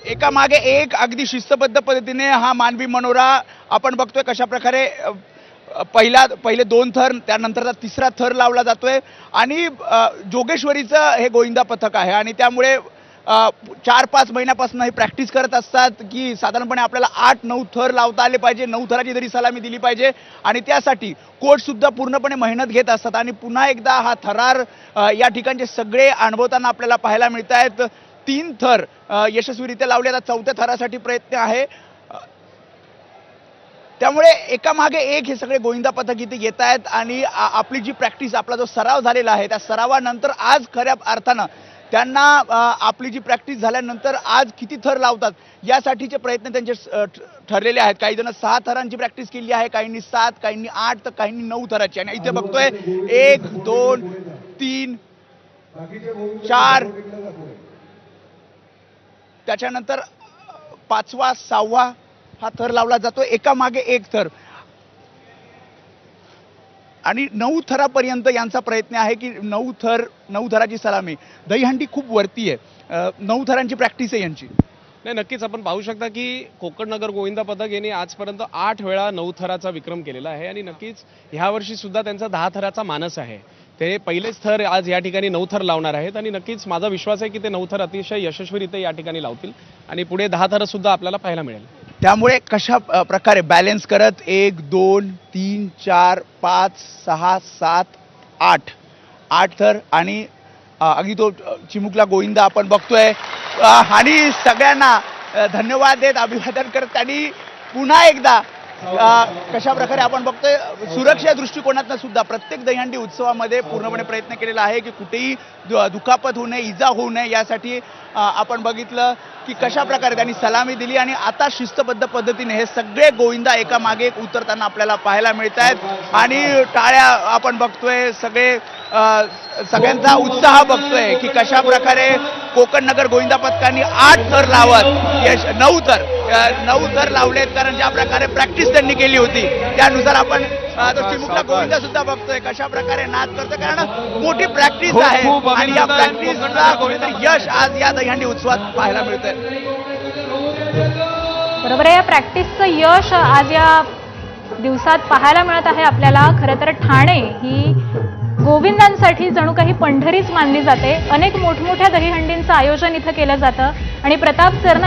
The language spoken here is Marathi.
एका मागे एक अगदी शिस्तबद्ध पद्धतीने हा मानवी मनोरा आपण बघतोय कशा प्रकारे पहिले 2 थर त्यानंतरचा तिसरा थर लावला जातोय आणि जोगेश्वरीचं हे गोविंदा पथक आहे आणि त्यामुळे 4-5 महिन्यापासून ही प्रॅक्टिस करत असतात की साधारणपणे आपल्याला 8-9 थर लावता आले पाहिजे, 9 थराची तरी सलामी दिली पाहिजे आणि त्यासाठी कोच सुद्धा पूर्णपणे मेहनत घेत असतात आणि पुन्हा एकदा हा थरार या ठिकाणचे सगळे अनुभवताना आपल्याला पाहायला मिळत आहेत। 3 थर यशस्वीरित्या लावले, आता 4थ्या थरासाठी प्रयत्न आहे। त्यामुळे एका मागे एक हे सगळे गोविंदा पथक इथे येत आहेत आणि आपली जी प्रॅक्टिस, आपला जो सराव झालेला आहे त्या सरावानंतर आज खऱ्या अर्थानं त्यांना आपली जी प्रॅक्टिस झाल्यानंतर आज किती थर लावतात यासाठीचे प्रयत्न त्यांचे ठरलेले आहेत। काही जण 6 थरांची प्रॅक्टिस केली आहे, काहींनी 7, काहींनी 8 तर काहींनी 9 थराची आणि इथे बघतोय 1 2 3 4 त्याच्यानंतर 5वा 6वा हा थर लावला जातो, एका मागे एक थर आणि 9 थरापर्यंत यांचा प्रयत्न आहे की 9 थराची सलामी। दहीहंडी खूप वरती आहे, 9 थरांची प्रॅक्टिस आहे यांची। नाही, नक्कीच आपण पाहू शकता की कोकण नगर गोविंदा पथक यांनी आजपर्यंत 8 वेळा 9 थराचा विक्रम केलेला आहे आणि नक्कीच ह्या वर्षी सुद्धा त्यांचा 10 थराचा मानस आहे। ते पहिलेच थर आज या ठिकाणी 9 थर लावणार आहेत आणि नक्कीच माझा विश्वास आहे की ते 9 थर अतिशय यशस्वीरित्या या ठिकाणी लावतील आणि पुढे 10 थर सुद्धा आपल्याला पाहायला मिळेल। त्यामुळे कशा प्रकारे बॅलन्स करत 1 2 3 4 5 6 7 8 थर आणि अगदी तो चिमुकला गोविंदा आपण बघतोय आणि सगळ्यांना धन्यवाद देत अभिवादन करत त्यांनी पुन्हा एकदा कशा प्रकारे आपण बघतोय सुरक्षा दृष्टिकोनातून सुद्धा प्रत्येक दहीहंडी उत्सवामध्ये पूर्णपणे प्रयत्न केलेला आहे की कुठेही दुखापत होऊ नये, इजा होऊ नये यासाठी आपण बघितलं की कशा प्रकारे त्यांनी सलामी दिली आणि आता शिस्तबद्ध पद्धतीने हे सगळे गोविंदा एका मागे एक उतरताना आपल्याला पाहायला मिळत आहेत आणि टाळ्या आपण बघतोय, सगळ्यांचा उत्साह बघतोय की कशा प्रकारे कोकण नगर गोविंदा पथकांनी 8 थर लावत 9 थर लावलेत, कारण ज्या प्रकारे प्रॅक्टिस त्यांनी केली होती त्यानुसार आपण तो चिमुकला गोविंदा सुद्धा बघतोय कशा प्रकारे नाच करतोय, कारण मोठी प्रॅक्टिस आहे आणि या प्रॅक्टिसला कुठेतरी यश आज या दहीहंडी उत्सवात पाहायला मिळतंय। बरोबर आहे, या प्रॅक्टिसचं यश आज या दिवसात पाहायला मिळत आहे आपल्याला। खरं तर ठाणे ही गोविंदांसाठी जणू काही पंढरीच मानली जाते। अनेक मोठमोठ्या दहीहंडींचं आयोजन इथं केलं जातं आणि प्रताप सर